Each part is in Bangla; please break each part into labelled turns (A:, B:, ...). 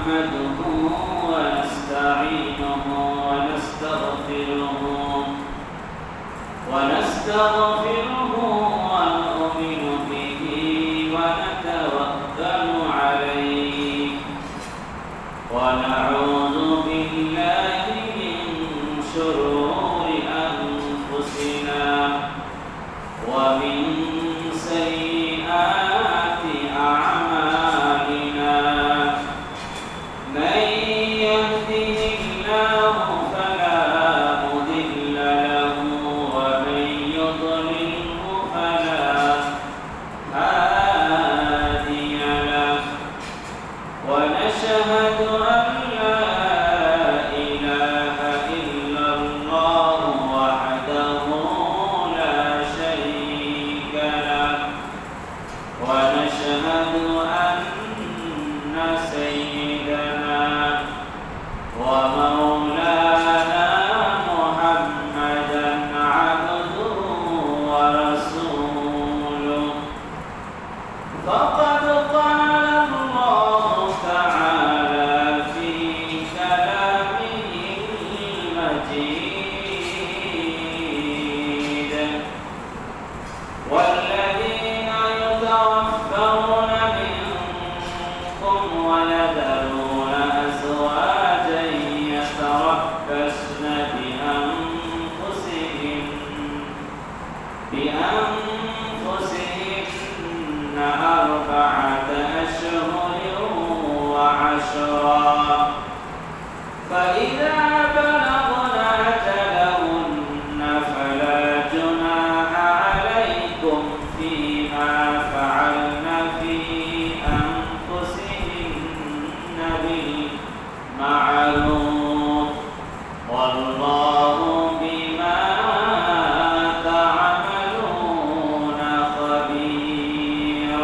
A: نحمده ونستعينه ونستغفره ونؤمن به ونتوكل عليه ونعوذ بالله من شرور أنفسنا ومن سيئات أعمالنا من يهده الله فلا مضل له ومن يضلله فلا هادي له ونشهد أن لا إله إلا الله وحده لا شريك له ونشهد أن سيدنا ومولانا محمدا عبده ورسوله فقد قال الله تعالى في كلامه المجيد والذين يتوفون منكم ويذرون أزواجا يتربصن بأنفسهن 4 أشهر وعشرا فإذا بلغن أجلهن فلا جناح عليكم فيما فعلن في أنفسهن بالمعروف والله بما تعملون خبير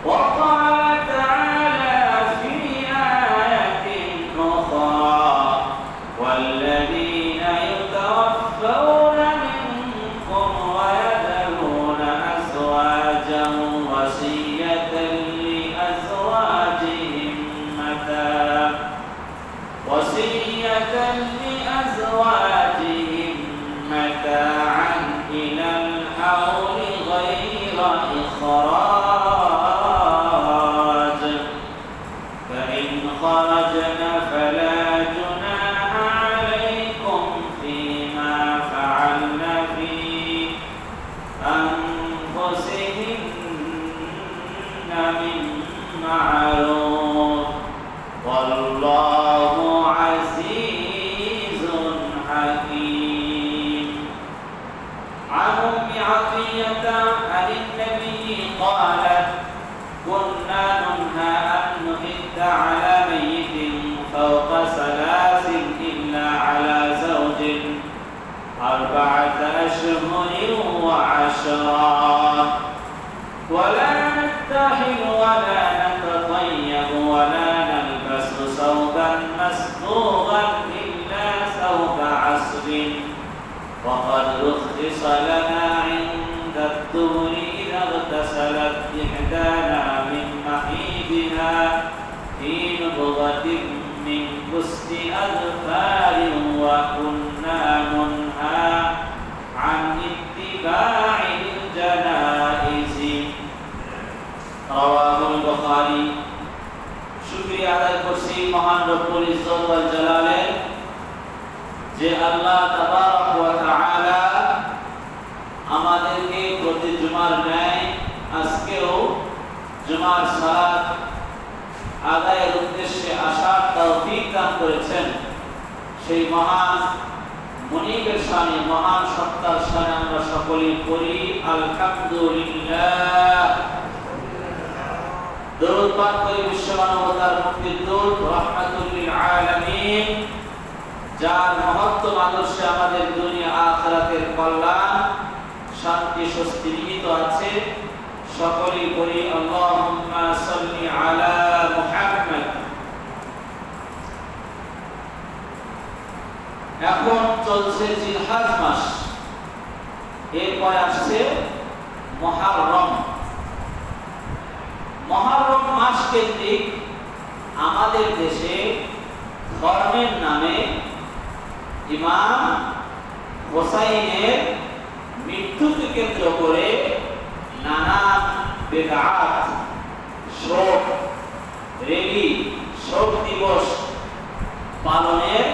A: وقال تعالى في آية أخرى والذين يتوفون منكم ويذرون أزواجا وصية لأزواجهم متاعا إلى الحول غير إخراج فإن خرجن فلا جناح عليكم فيما فعلن في أنفسهن بالمعروف والله عزيز حكيم عن أم عطية عن النبي قالت كنا ننهى أن نحد على ميت فوق 3 إلا على زوج 4 أشهر وعشرا ولا نتحل ولا نتطيب ولا نلبس ثوبا مسبوغا إلا ثوب عصر وقد رخص لنا عند الطهر إذا اغتسلت إحدانا من محيضها في نبضة من كست أظفار وكنا ننهى عن اتباع الجنائز رواه البخاري শুকরিয়া আদায় করছি মহান রব্বুল ইজ্জত ওয়াল জালালের যে আল্লাহ তাবারক ওয়া তাআলা আমাদেরকে প্রতি জুমার ন্যায় আজকেও জুমার সালাত আদায়ের উদ্দেশ্যে আসার তৌফিক দান করেছেন সেই মহান মুনিবের শানে মহান সত্তার শানে আমরা সকলেই পড়ি আলহামদুলিল্লাহ দরুদ পাঠ করি বিশ্ব মানবতার মুক্তির দূত রাহমাতুল লিল আলামিন যার মহত্তম আদর্শে আমাদের দুনিয়া আখিরাতের কল্যাণ শান্তি স্বস্তি নিহিত আছে সকলেই পড়ি আল্লাহুম্মা সাল্লি আলা মুহাম্মদ এখন চলছে জিলহজ মাস এরপর আসছে মুহররম মাস কেন্দ্রিক আমাদের দেশে ধর্মের নামে ইমাম হোসাইনের মৃত্যুকে কেন্দ্র করে নানা বেদাত, শোক রেলি, শোক দিবস পালনের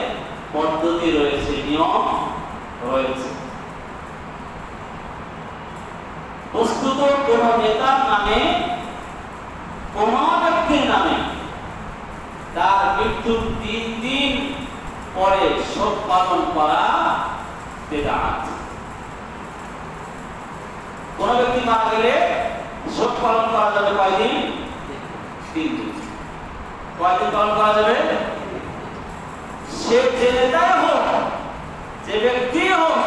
A: পদ্ধতি রয়েছে, নিয়ম রয়েছে। বস্তুত কোন নেতার নামে, কোন ব্যক্তির নামে তার মৃত্যুর 3 দিন পরে শোক পালন করা বেদাত। কোন ব্যক্তি মারা গেলে শোক পালন করা যাবে কয়দিন? 3 দিন। কয়দিন পালন করা যাবে? সে যে নেতাই হোক, যে ব্যক্তি হোক,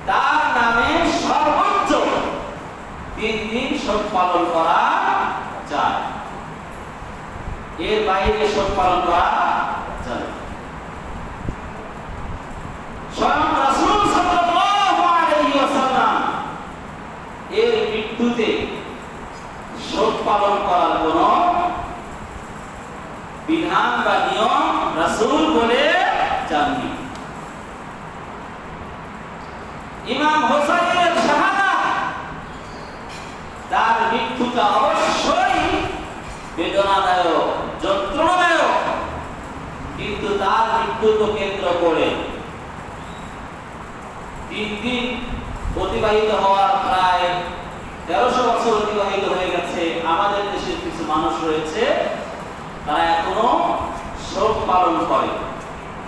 A: তার নামে সর্বোচ্চ 3 দিন শোক পালন করা যায়। এর বাইরে শোক পালন করা যায়। স্বয়ং রাসূল সাল্লাল্লাহু আলাইহি ওয়াসাল্লাম এর মৃত্যুতে শোক পালন করার কোন বিধান বা নিয়ম রাসূল বলে জাননি। ইমাম হোসাইনের শাহাদাত, তার মৃত্যুটা অবশ্যই বেদনাদায়ক, যন্ত্রণাদায়ক, কিন্তু তার মৃত্যুকে কেন্দ্র করে 3 দিন অতিবাহিত হওয়ার প্রায় 1300 বছর অতিবাহিত হয়ে গেছে। আমাদের দেশের কিছু মানুষ রয়েছে, তারা এখনো শোক পালন করে,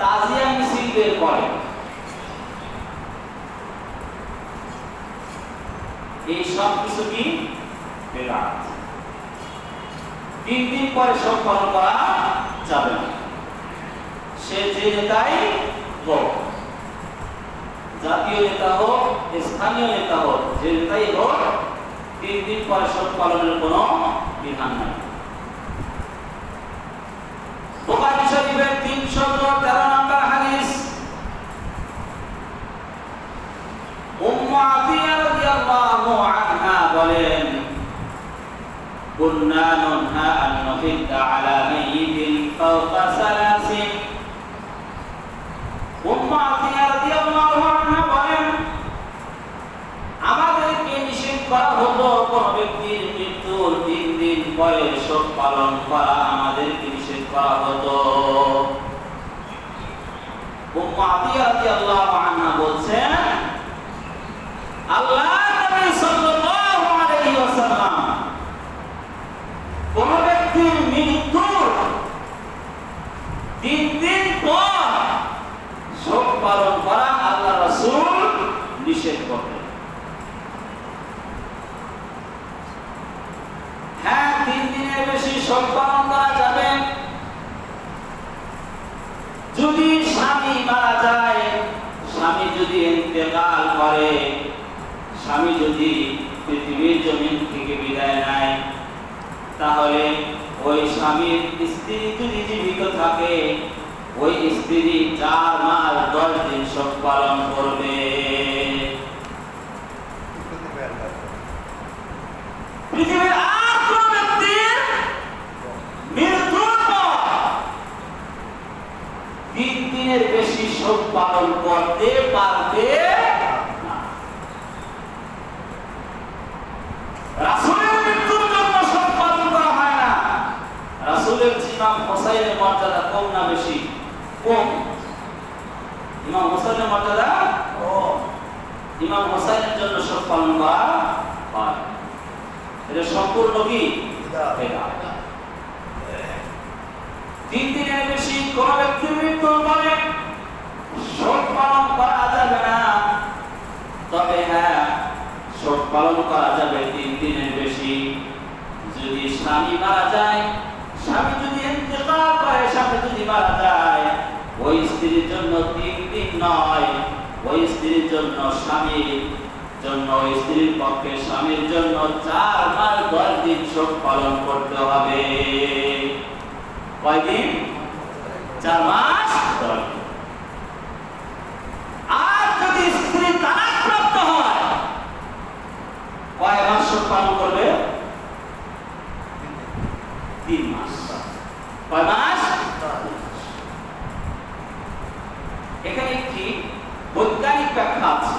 A: তাজিয়া মিছিল বের করে। এই সব কিছু কি বেদাত। 3 দিন পরে শোক পালন করা যাবে না। সে যে নেতাই হোক, জাতীয় নেতা হোক, স্থানীয় নেতা হোক, যে নেতাই হোক, 3 দিন পরে শোক পালনের কোনো বিধান নাই। বুখারী শরীফের 313 নম্বর হাদিস, উম্মু আতিয়া রাদিয়াল্লাহু আনহা বলেন, কুন্না নুনহা আন নুহিদ্দা আলা মাইয়িতিন ফাওকা সালাসিন। উম্মু আতিয়া রাদিয়াল্লাহু আনহা বলেন, আমাদেরকে নিষেধ করা হতো কোন ব্যক্তির মৃত্যুর 3 দিন পরে শোক পালন করা, আমাদেরকে নিষেধ করা হতো। উম্মু আতিয়া রাদিয়াল্লাহু আনহা বলছেন, আল্লাহর নবী সাল্লাল্লাহু আলাইহি ওয়াসাল্লাম কোন ব্যক্তির মৃত্যুর 3 দিন পর শোক পালন করা আল্লাহ রাসূল নিষেধ করতেন। হ্যাঁ, 3 দিনের বেশি শোক পালন করা যাবে যদি স্বামী মারা যায়, স্বামী যদি ইন্তেকাল করে, স্বামী যদি পৃথিবীর জমিন থেকে বিদায় নেয়, তাহলে ওই স্বামীর স্ত্রী যদি জীবিত থাকে, ওই স্ত্রী 4 মাস 10 দিন শোক পালন করবে। পৃথিবীর আর কোন ব্যক্তির মৃত্যুর পর 3 দিনের বেশি শোক পালন করতে পারবে না। রাসূলের মৃত্যুর জন্য শোক পালন করা হয় না। রাসূলের ইমাম হোসাইনের মর্যাদা কম না বেশি? কম। ইমাম হোসাইনের মর্যাদা কম। ইমাম হোসাইনের জন্য শোক পালন করা হয়। এটা সম্পূর্ণ কি বেদাত। 3 দিনের বেশি কোন ব্যক্তির মৃত্যুর পরে শোক পালন করা যাবে না। তবে হ্যাঁ, শোক পালন করা যাবে 3 দিনের বেশি যদি স্বামী মারা যায়, স্বামী যদি ইন্তেকাল করে, স্বামী যদি মারা যায়, ওই স্ত্রীর জন্য 3 দিন নয়, ওই স্ত্রীর জন্য স্বামীর জন্য, ওই স্ত্রীর পক্ষে স্বামীর জন্য 4 মাস 10 দিন শোক পালন করতে হবে। কয়দিন? 4 মাস 10 দিন। আর যদি স্ত্রী তালাকপ্রাপ্ত হয়, কয় মাস শোক পালন করবে? 3 মাস। কয় মাস? এখানে একটি বৈজ্ঞানিক ব্যাখ্যা আছে,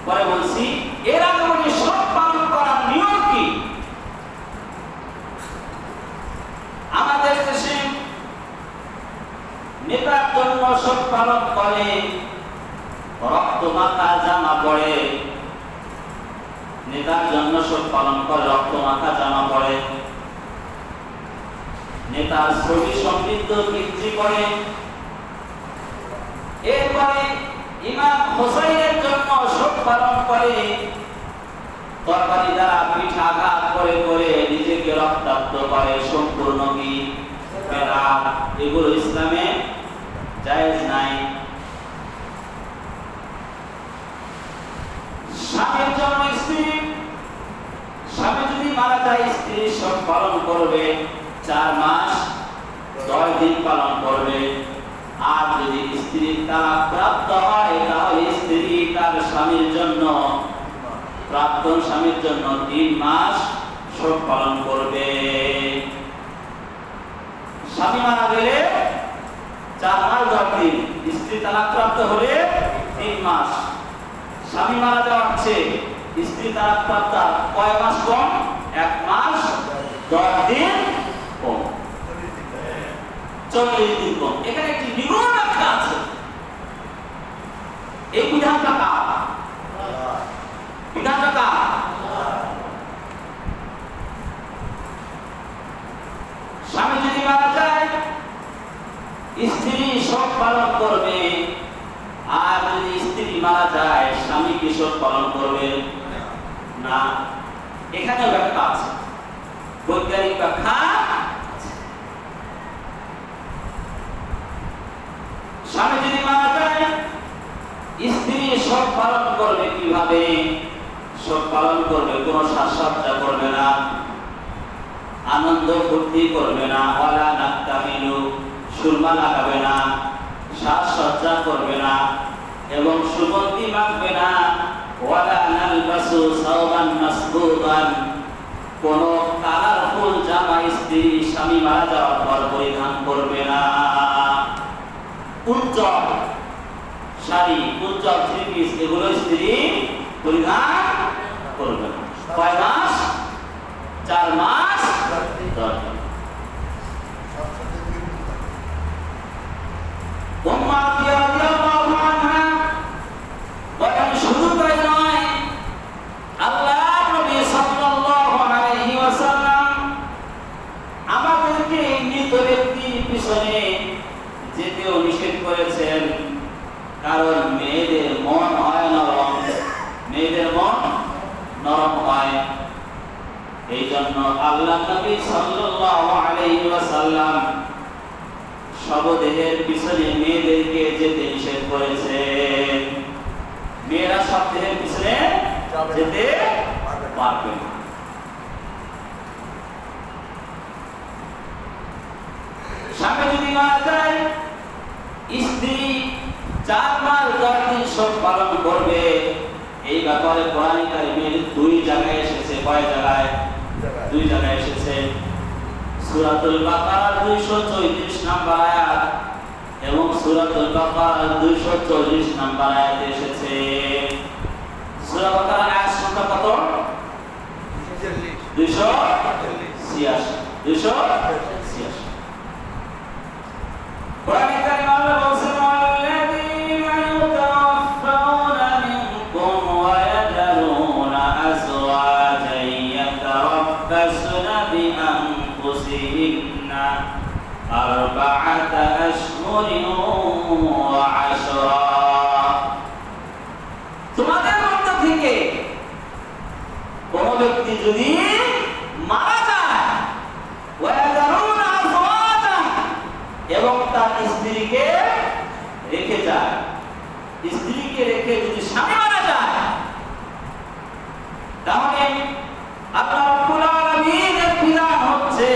A: পরে বলছি। এর আগে বলি শরৎ পালন করার নিয়ম কি। আমাদের দেশে নেতার জন্য শরৎ পালন করে, রক্ত মাখা জামা পরে, নেতার জন্য শরৎ পালন করে, রক্ত মাখা জামা পরে, নেতার ছবি সমৃদ্ধ বিক্রি করে। এরপরে ইমাম হোসাইনের জন্য শোক পালন করে, তরবারি দ্বারা পিঠে আঘাত করে করে নিজেকে রক্তাক্ত করে। সম্পূর্ণ কি বেদাত, এগুলো ইসলামে জায়েজ নাই। স্বামীর জন্য স্ত্রী, স্বামী যদি মারা যায় স্ত্রী শোক পালন করবে, 4 মাস 10 দিন পালন করবে। আর যদি স্ত্রী তালাক প্রাপ্ত হয় তাহলে স্ত্রী তার স্বামীর জন্য, প্রাক্তন স্বামীর জন্য 3 মাস শোক পালন করবে। স্বামী মারা গেলে 4 মাস 10 দিন, স্ত্রী তালাক প্রাপ্ত হলে 3 মাস। স্বামী মারা যাওয়ার চেয়ে স্ত্রী তালাক প্রাপ্ত কয় মাস কম? 1 মাস 10 দিন কম, 40 দিন কম। এখানে একটি নিগূঢ় ব্যাখ্যা আছে। এই বিধানটা কার? বিধানটা কার? স্বামী যদি মারা যায় স্ত্রী শোক পালন করবে, আর যদি স্ত্রী মারা যায় স্বামী কি শোক পালন করবে না? এখানে ব্যাখ্যা আছে, বৈজ্ঞানিক ব্যাখ্যা। স্বামী যদি মারা যায় স্ত্রী শোক পালন করবে কিভাবে? শোক পালন করবে, কোনো সাজসজ্জা করবে না, আনন্দ ফুর্তি করবে না, ওয়ালা নাক্তামিলু, সুরমা লাগাবে না, সাজসজ্জা করবে না এবং সুগন্ধি মাখবে না, ওয়ালা নালবাসু সাওবান মাসবুবান, কোন কালারফুল জামা স্ত্রী স্বামী মারা যাওয়ার পর পরিধান করবে না। উজ্জ্বল শাড়ি, উজ্জ্বল থ্রি পিস এগুলো স্ত্রী পরিধান করবে না। কয় মাস? 4 মাস 10 দিন। উম্মাহ রাদিয়াল্লাহু আনহা বলেন, শুধু তাই নয়, আল্লাহর নবী সাল্লাল্লাহু আলাইহি ওয়াসাল্লাম আমাদেরকে মৃত ব্যক্তির পিছনে যেতেও নিষেধ করেছেন। কারণ মেয়েদের মন হয় নরম, মেয়েদের মন নরম হয়। এই জন্য আল্লাহ নবী সাল্লাল্লাহু আলাইহি ওয়াসাল্লাম শবদেহের পিছনে মেয়েদেরকে যেতে নিষেধ করেছেন। মেয়েরা শবদেহের পিছনে যেতে পারবে না। স্বামী যদি মারা যায় স্ত্রী 4 মাস 10 দিন শোক পালন করবে। এই ব্যাপারে কোরআন কারীমের 2 জায়গায় এসেছে। কয় জায়গায়? 2 জায়গায় এসেছে। সূরাতুল বাকারার 234 নম্বর আয়াত এবং সূরাতুল বাকারার 240 নম্বর আয়াতে এসেছে। সূরা বাকারার আয়াত সংখ্যা কত? 286। 286। কোরআন কারীম আল্লাহ বলেছেন, ওয়াল্লাযীনা ইউতাওয়াফাউনা মিনকুম ওয়া ইয়াযরুনা আযওয়াজান ইয়াতারাব্বাসনা বিআনফুসিহিন্না 4 আশহুরিন ওয়া 10। তোমাদের মধ্য থেকে কোন ব্যক্তি যদি মারা যায়, ওয়া ইয়াযরুনা আযওয়াজান, এবং তার স্ত্রীকে রেখে যায়, স্ত্রীকে রেখে যদি স্বামী মারা যায়, তাহলে আল্লাহ রাব্বুল আলামিনের বিধান হচ্ছে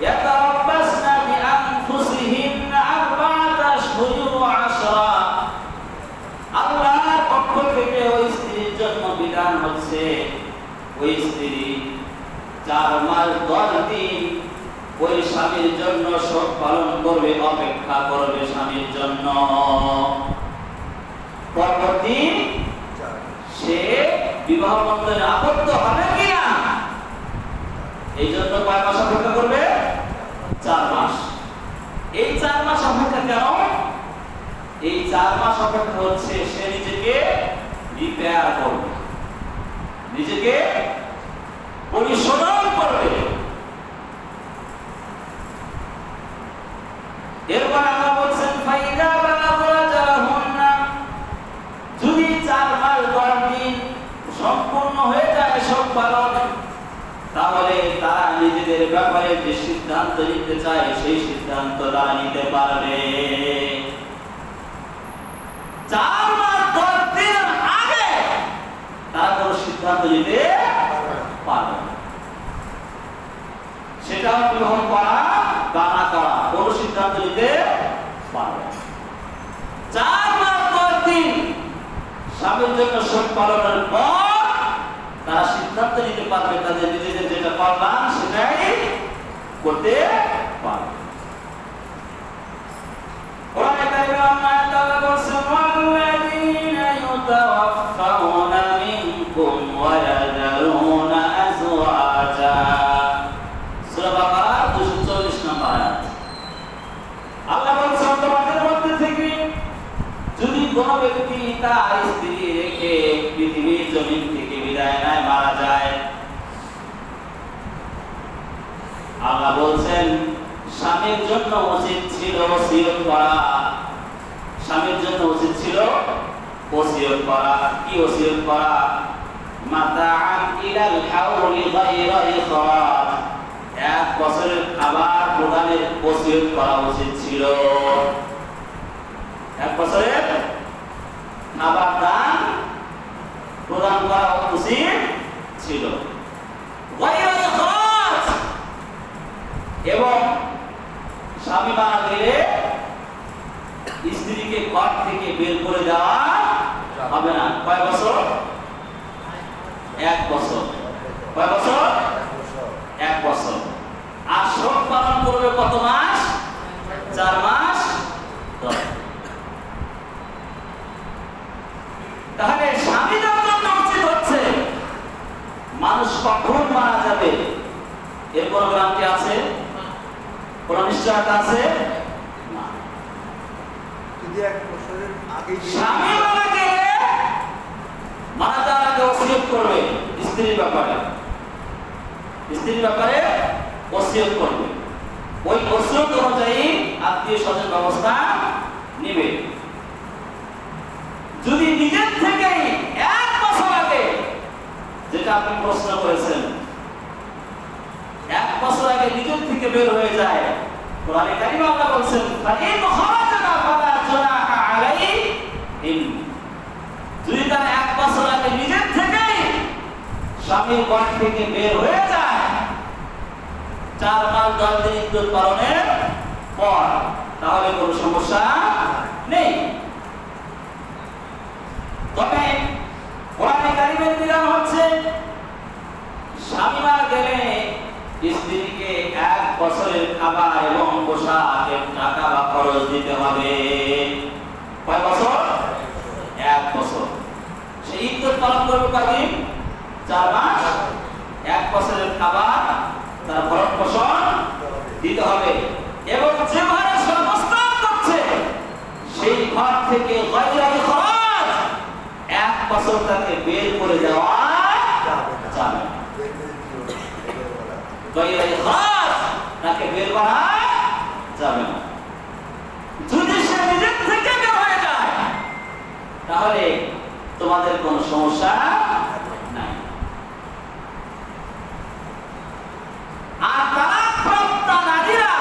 A: ইয়াতারাব্বাসনা বিআনফুসিহিন্না 4 আশহুরিন ওয়া 10। আল্লাহর পক্ষ থেকে ওই স্ত্রীর জন্য বিধান হচ্ছে ওই স্ত্রী 4 মাস 10 দিন ওই স্বামীর জন্য শোক পালন করবে, অপেক্ষা করবে স্বামীর জন্য। পরবর্তী সে বিবাহ বন্ধনে আবদ্ধ হবে কিনা এই জন্য কয় মাস অপেক্ষা করবে? 4 মাস। এই 4 মাস অপেক্ষা কেন? এই 4 মাস অপেক্ষা হচ্ছে সে নিজেকে রিপেয়ার করবে, নিজেকে পরিশোধন করবে। এরপর আল্লাহ বলছেন ফাইদা বালাগা জালাহুন্না, যদি 4 মাস 10 দিন সম্পূর্ণ হয়ে যায় সব পালন, তাহলে তারা নিজেদের ব্যাপারে যে সিদ্ধান্ত নিতে চায় সেই সিদ্ধান্ত তারা নিতে পারবে। 4 মাস 10 দিনের আগে তারা কোনো সিদ্ধান্ত নিতে পারবে না। সেটাও গ্রহণ করা বা না করা, কোনো সিদ্ধান্ত নিতে পারবে না। 4 মাস 10 দিন স্বামীর জন্য শোক পালনের পর তারা সিদ্ধান্ত নিতে পারবে তাদের নিজেদের যেটা কল্যাণ সেটাই করতে পারবে। কোরআনে কারিমে আল্লাহ বলেছেন ওয়াল্লাযীনা ইউতাওয়াফাউনা মিনকুম ওয়া ইয়াযরুনা আযওয়াজা, সূরা বাকারা 240 নম্বর আয়াত। আল্লাহ বলেছেন তোমাদের মধ্যে থেকে যদি কোনো ব্যক্তি তার স্ত্রী রেখে পৃথিবীর জমিন থেকে বিদায় নেয়, মারা যায়, আল্লাহ বলছেন স্বামীর জন্য উচিত ছিল ওসিয়ত করা। স্বামীর জন্য উচিত ছিল ওসিয়ত করা। কি ওসিয়ত করা? মাতাআন ইলাল হাওলি গায়রা ইখরাজ, 1 বছরের খাবার প্রদানের ওসিয়ত করা উচিত ছিল। 1 বছরের খাবার দান প্রদান করা উচিত ছিল। গায়রা ইখরাজ, এবং স্বামী মারা গেলে স্ত্রীকে ঘর থেকে বের করে দেওয়া হবে না। কয় বছর? 1 বছর। কয় বছর? 1 বছর। আর শোক পালন করবে কত মাস? 4 মাস 10। তাহলে স্বামীদের জন্য উচিত হচ্ছে মানুষ কখন মারা যাবে এর কোনো গ্যারান্টি আছে? কোনো নিশ্চয়তা আছে না।
B: যদি 1 বছরের আগে
A: স্বামী মারা গেলে মারা যাওয়ার আগে ওসিয়ত করবে স্ত্রীর ব্যাপারে, স্ত্রীর ব্যাপারে ওসিয়ত করবে। ওই ওসিয়ত অনুযায়ী আত্মীয় স্বজন ব্যবস্থা নেবে। যদি নিজের থেকেই 1 বছর আগে, যেটা আপনি প্রশ্ন করেছেন, 1 বছর আগে নিজের থেকে বের হয়ে যায়, কোরআনে কারিমে আল্লাহ বলেছেন ফাইন খারাজনা ফালা জুনাহা আলাইহিম, যদি তারা 1 বছর আগে নিজের থেকেই স্বামীর ঘর থেকে বের হয়ে যায় 4 মাস 10 দিন ইদ্যত পালনের পর, তাহলে কোনো সমস্যা নেই। তবে কোরআনে কারিমের বিধান হচ্ছে স্বামী মারা গেলে স্ত্রীকে 1 বছরের খাবার এবং পোশাকের টাকা বা খরচ দিতে হবে। কয় বছর? 1 বছর। সে ইদ্যত পালন করবে কয়দিন? 4 মাস। 1 বছরের খাবার, তার ভরণ পোষণ দিতে হবে, এবং যে ঘরে সংস্থান করছে সেই ঘর থেকে গায়রা ইখরাজ 1 বছর তাকে বের করে দেওয়া যাবে না। গায়রা ইখরাজ তাকে বের করা যাবে না। যদি সে নিজের থেকে বের হয়ে যায় তাহলে তোমাদের কোনো সমস্যা নাই। আর তালাকপ্রাপ্ত নারীরা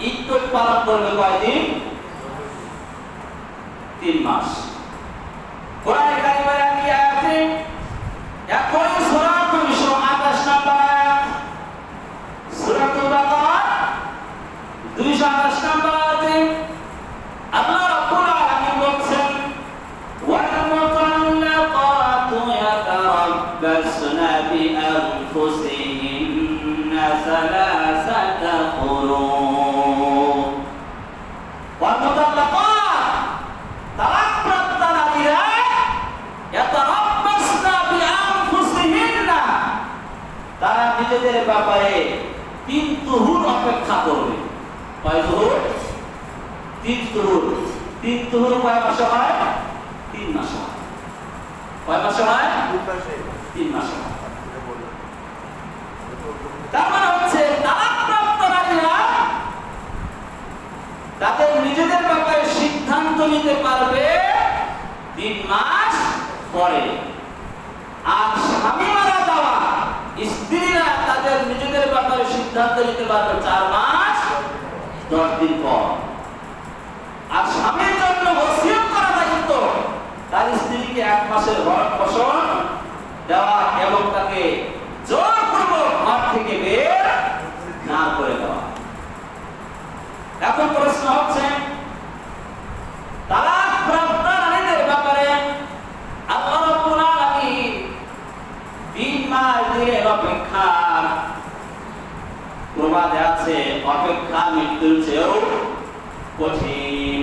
A: ইদ্যত পালন করবে কয়দিন? 3 মাস। কোরআনে কারিমের একটি আয়াতে একই সূরা 228 নম্বর আয়াত, সূরাতুল বাকারা 228 নম্বর আয়াতে আল্লাহ রাব্বুল আলামিন বলেছেন ওয়াল মুতাল্লাকাতু ইয়াতারাব্বাসনা বিআনফুসিহিন্না নিজেদের ব্যাপারে 3 তুহুর অপেক্ষা করবে। কয় তুহুর? 3 তুহুর। 3 তুহুর কয় মাসে হয়? 3 মাসে হয়। কয় মাসে হয়? 3 মাসে হয়। তার মানে হচ্ছে তালাকপ্রাপ্ত নারীরা তাদের নিজেদের ব্যাপারে সিদ্ধান্ত নিতে পারবে 3 মাস পরে। আর স্বামী মারা যাওয়া স্ত্রীরা তাদের নিজেদের ব্যাপারে সিদ্ধান্ত নিতে পারবে 4 মাস 10 দিন পর। আর স্বামীর জন্য ওসিয়ত করা দায়িত্ব তার স্ত্রীকে 1 মাসের ভরণ পোষণ দেওয়া এবং তাকে জোরপূর্বক ঘর থেকে বের না করে দেওয়া। এখন প্রশ্ন হচ্ছে তালাকপ্রাপ্ত নারীদের ব্যাপারে আল্লাহ রাব্বুল আলামিন 3 মাস দিনের অপেক্ষা। প্রবাদে আছে অপেক্ষা মৃত্যুর চেয়েও কঠিন।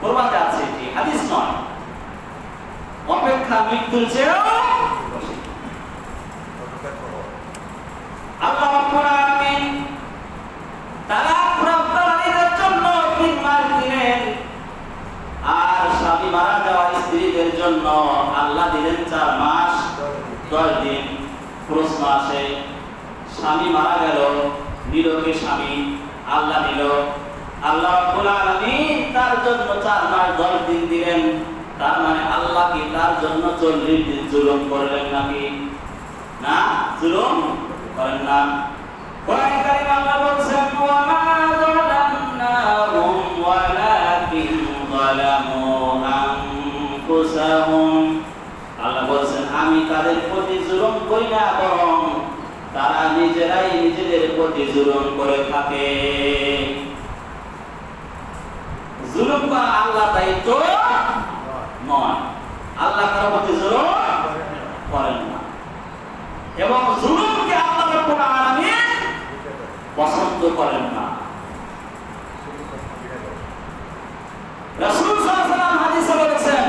A: প্রবাদে আছে, এটি হাদিস নয়। অপেক্ষা মৃত্যুর চেয়েও কঠিন। আল্লাহ রাব্বুল আলামিন তালাকপ্রাপ্ত নারীদের জন্য 3 মাস দিলেন, আর স্বামী মারা যাওয়া স্ত্রীদের জন্য আল্লাহ দিলেন 4 মাস 10 দিন। প্রশ্ন আসে, স্বামী মারা গেল, নিল কে স্বামী? আল্লাহ নিল। আল্লাহ রাব্বুল আলামিন তার জন্য 4 মাস 10 দিন দিলেন। তার মানে আল্লাহ কি তার জন্য 40 দিন জুলুম করলেন নাকি? না, জুলুম করেন না। কোরআনে কারীম আল্লাহ বলেছেন ওয়া মা যালামনাহুম ওয়ালাকিন যালামু আনফুসাহুম। আল্লাহ বলেছেন আমি তাদের প্রতি জুলুম করি না, বরং তারা নিজেরাই নিজেদের প্রতি জুলুম করে থাকে। জুলুম করা আল্লাহ দায়িত্ব নয়। আল্লাহ কারো প্রতি জুলুম করেন না এবং জুলুমকে আল্লাহ রাব্বুল আলামিন পছন্দ করেন না। রাসূল সাল্লাল্লাহু আলাইহি ওয়াসাল্লাম হাদিসে বলেছেন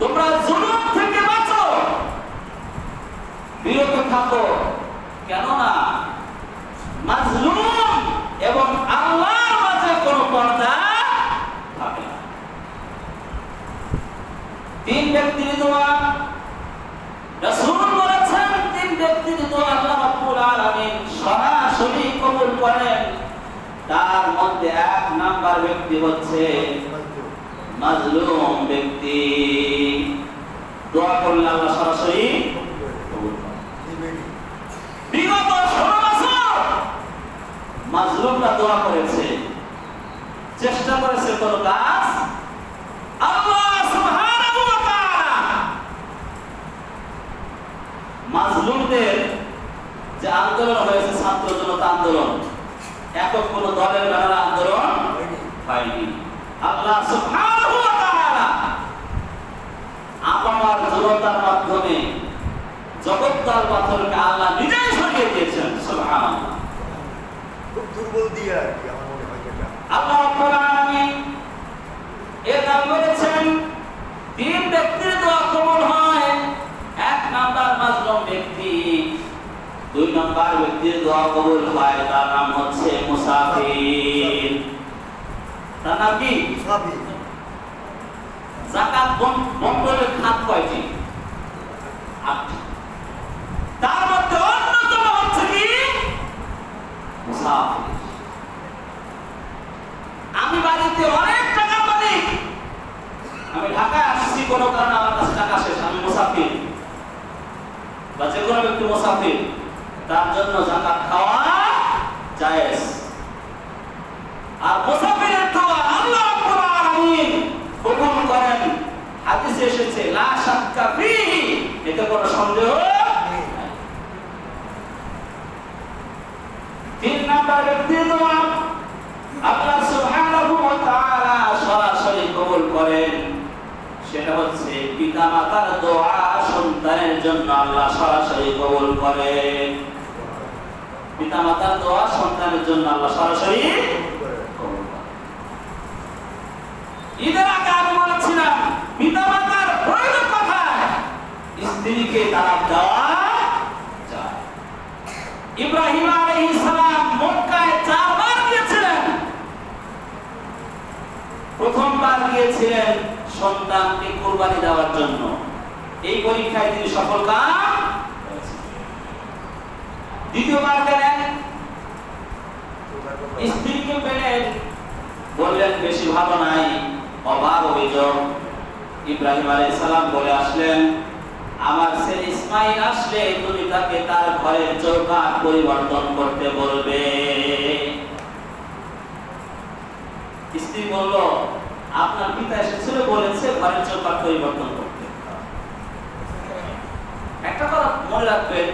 A: তোমরা জুলুম থেকে বাঁচো, বিরত থাকো। কেননা মাজলুম এবং আল্লাহর মাঝে কোনো পর্দা থাকে না। 3 ব্যক্তির দোয়া রাসূল বলেছেন, 3 ব্যক্তির দোয়া আল্লাহ রাব্বুল আলামিন সরাসরি কবুল করেন। তার মধ্যে 1 নাম্বার ব্যক্তি হচ্ছে মাজলুম ব্যক্তি। দোয়া করলে আল্লাহ সরাসরি কবুল করেন। বিগত 16 বছর মাজলুমরা দোয়া করেছে, চেষ্টা করেছে কোন কাজ, আল্লাহ সুবহানাহু ওয়া তাআলা মাজলুমদের যে আন্দোলন হয়েছে, ছাত্র জনতা আন্দোলন, একক কোন দলের ব্যানারে আন্দোলন হয়নি। আল্লাহ সুবহানাহু ওয়া তাআলা আপামার জনতার মাধ্যমে জগদ্দল পাথরকে আল্লাহ নিজেই সরিয়ে দিয়েছেন। সুবহানাল্লাহ।
B: খুব দুর্বল দিয়ে আর কি আমার মনে হয় এটা।
A: আল্লাহ রাব্বুল আলামিন এর নাম বলেছেন 3 ব্যক্তির দোয়া কবুল হয়। 1 নাম্বার মাজলুম ব্যক্তি, 2 নাম্বার ব্যক্তির দোয়া কবুল হয়, তার নাম হচ্ছে মুসাফির। তার নাম কি?
B: মুসাফির।
A: যাকাত বন্টনের খাত কয়টি? 8টি। তার মধ্যে অন্যতম হচ্ছে কি? মুসাফির। আমি বাড়িতে অনেক টাকা মালিক, আমি ঢাকায় আসছি কোনো কারণে আমার কাছে টাকা শেষ, আমি মুসাফির বা যে কোনো ব্যক্তি মুসাফির, তার জন্য যাকাত খাওয়া জায়েজ। আর মুসাফিরের দোয়া আল্লাহ রাব্বুল আলামিন কবুল করেন। হাদিসে এসেছে লা শাক্কা ফিহি, এতে কোনো সন্দেহ নেই। 3 নাম্বার ব্যক্তির দোয়া আল্লাহ সুবহানাহু ওয়া তাআলা সরাসরি কবুল করেন। সেটা হচ্ছে পিতামাতার দোয়া সন্তানের জন্য আল্লাহ সরাসরি কবুল করেন। পিতামাতার দোয়া সন্তানের জন্য আল্লাহ সরাসরি কবুল করেন। ঈদের আগে আমি বলেছিলাম পিতামাতার বৈধ কথায় স্ত্রীকে তালাক দেওয়া যায়। ইব্রাহিম আলাইহিস সালাম মক্কায় 4 বার গিয়েছিলেন। প্রথমবার গিয়েছিলেন সন্তানকে কুরবানি দেওয়ার জন্য। এই পরীক্ষায় তিনি সফলকাম হয়েছেন। দ্বিতীয়বার গেলেন, স্ত্রীকে পেলেন, বললেন বেশি ভালো নাই, অভাব অভিযোগ। ইব্রাহিম আলাইহিস সালাম বলে আসলেন, আমার ছেলে ইসমাইল আসলে তুমি তাকে তার ঘরের চৌকাঠ পরিবর্তন করতে বলবে। স্ত্রী বলল, আপনার পিতা এসেছিল, বলেছে ঘরের চৌকাঠ পরিবর্তন করতে। একটা কথা মনে রাখবেন,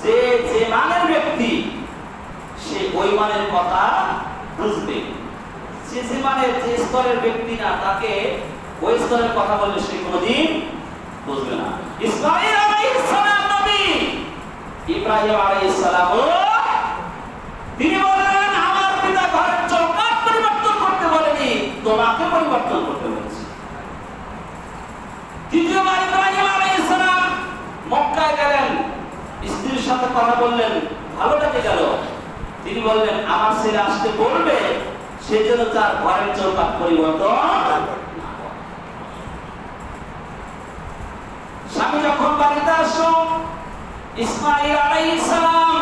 A: যে যে মানের ব্যক্তি সে ওই মানের কথা বুঝবে। যে যে মানের, যে স্তরের ব্যক্তি না, তাকে ওই স্তরের কথা বললে সে কোনোদিন বুঝবে না। ইসমাঈল আলাইহিস সালাম নবী, ইব্রাহিম আলাইহিস সালাম তিনি বললেন, আমার পিতা ঘরের চৌকাঠ পরিবর্তন করতে বলেনি, তোমাকে পরিবর্তন করতে বলেছে। দ্বিতীয়বার ইব্রাহিম আলাইহিস সালাম মক্কায় গেলেন, স্ত্রীর সাথে কথা বললেন, ভালো লাগে গেল। তিনি বললেন, আমার ছেলে আসতে বলবে, সেজন্য তার ঘরের চৌকাঠ পরিবর্তন। স্বামী যখন বাড়িতে আসলো, ইসমাঈল আলাইহিস সালাম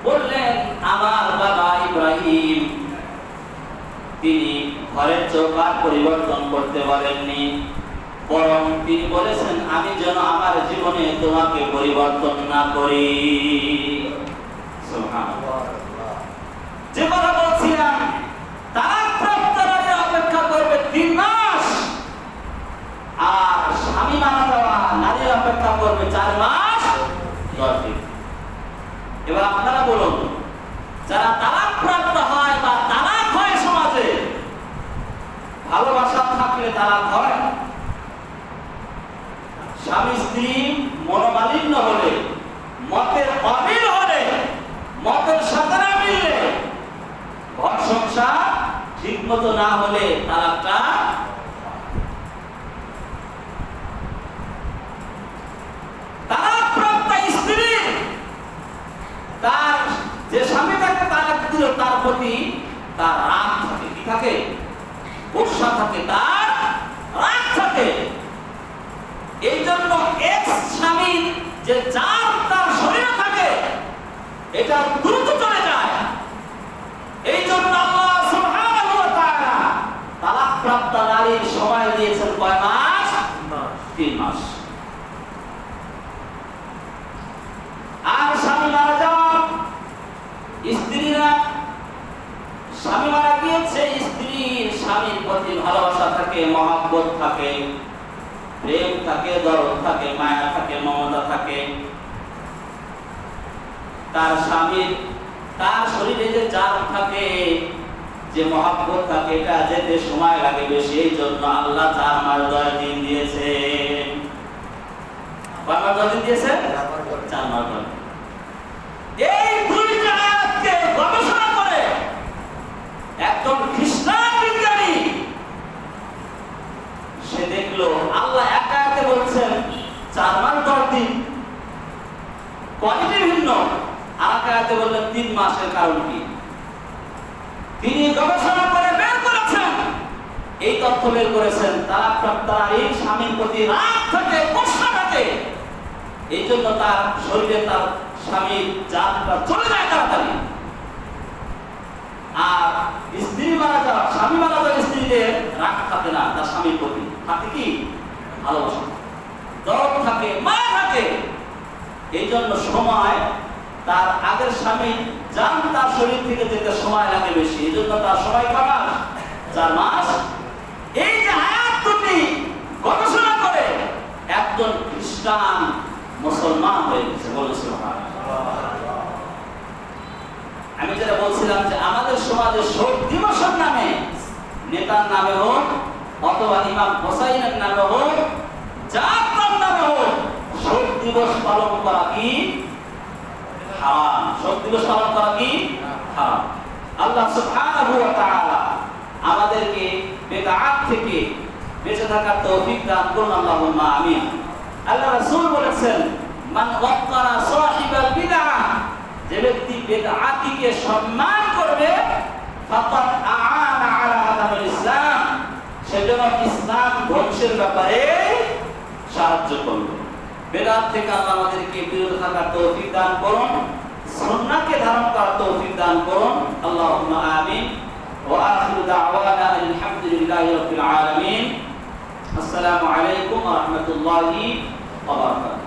A: বললেন, আমার বাবা ইব্রাহিম তিনি ঘরের চৌকাঠ পরিবর্তন করতে বলেননি, বরং তিনি বলেছেন আমি যেন আমার জীবনে তোমাকে পরিবর্তন না করি। সুবহানাল্লাহ। যে কথা বলছিলাম, তালাকপ্রাপ্ত নারী অপেক্ষা করবে 3 মাস, আর স্বামী মারা যাওয়া নারী অপেক্ষা করবে 4 মাস 10 দিন। এবার আপনারা বলুন, যারা তালাকপ্রাপ্ত হয় বা তালাক হয় সমাজে, ভালোবাসা থাকলে তালাক হয়। স্বামী স্ত্রী মনোমালিন্য হলে, মতের অমিল হলে, মতের সাথে না মিললে, ঘর সংসার ঠিক মতো না হলে তালাকটা। তালাকপ্রাপ্ত স্ত্রী তার যে স্বামী তাকে তালাক দিল, তার প্রতি তার রাগ থাকে। কি থাকে? গোসা থাকে, তার রাগ থাকে। এই জন্য এক্স স্বামী যে যার তার শরীরে থাকে, এটা দ্রুত চলে যায়। এই জন্য আল্লাহ সুবহানাহু ওয়া তাআলা তালাকপ্রাপ্ত নারীর সময় দিয়েছেন কয় মাস? 3 মাস। আর স্বামী মারা যাওয়া, স্ত্রীরা স্বামী মারা গিয়েছে, স্ত্রীর স্বামীর প্রতি ভালোবাসা থাকে, মহব্বত থাকে, প্রেম থাকে, দরদ থাকে, মায়া থাকে, মমতা থাকে। তার স্বামীর, তার শরীরে যে জান থাকে, যে মহব্বত থাকে, এটা যেতে সময় লাগে বেশি। এই জন্য আল্লাহ 4 মাস 10 দিন দিয়েছেন। কয় মাস 10 দিন দিয়েছেন? 4 মাস 10 দিন। এই দুইটা আয়াতকে গবেষণা করে একজন খ্রিস্টান বিজ্ঞানী সে দেখলো, আল্লাহ এক আয়াতে বলছেন 4 মাস 10 দিন, কোয়ালিটি ভিন্ন। আর এক আয়াতে বললেন 3 মাসের কারণ কি? তিনি গবেষণা করে বের করেছেন, এই তথ্য বের করেছেন, তালাকপ্রাপ্ত নারীর স্বামীর প্রতি রাগ থাকে, গোসা থাকে। এই জন্য তার শরীরে তার স্বামীর জানটা চলে যায় তাড়াতাড়ি। আর স্ত্রী মারা যাওয়া, স্বামী মারা যাওয়া স্ত্রীদের রাগ থাকে না, তার স্বামীর প্রতি থাকে কি? ভালোবাসা, দরদ থাকে, মায়া থাকে। এই জন্য সময়, তার আগের স্বামী জান তার শরীর থেকে যেতে সময় লাগে বেশি। এই জন্য তার সময় কয় মাস? 4 মাস। এই যে আয়াত দুটি গবেষণা করে একজন খ্রিস্টান মুসলমান হয়ে গেছে। বলুন সুবহানাল্লাহ। আমি যেটা বলছিলাম যে আমাদের সমাজে শোক দিবসের নামে, নেতার নামে হোক অথবা ইমাম হোসাইনের নামে হোক, যার নামে হোক, শোক দিবস পালন করা কি হারাম। শোক দিবস পালন করা কি হারাম। আল্লাহ সুবহানাহু ওয়া তাআলা আমাদেরকে বিদআত থেকে বেঁচে থাকার তৌফিক দান করুন, আল্লাহুম্মা আমিন। আল্লাহ রাসূল বলেছেন, মান ওয়াক্কারা সাহিবাল বিদআহ যে ব্যক্তি বিদআতিকে সম্মান করবে ফাকাদ আ'আনা আলা হাদামিল ইসলাম, সেজন্য ইসলাম ধ্বংসের ব্যাপারে সাহায্য করবে। বিদআত থেকে আল্লাহ আমাদেরকে বিরত থাকার তৌফিক দান করুন, সুন্নাহকে ধারণ করার তৌফিক দান করুন। আল্লাহুম্মা আমিন। ওয়া আখিরু দাওয়ানা আলহামদুলিল্লাহি রাব্বিল আলামিন। আসসালামু আলাইকুম ওয়া রাহমাতুল্লাহি ওয়া বারাকাতুহু।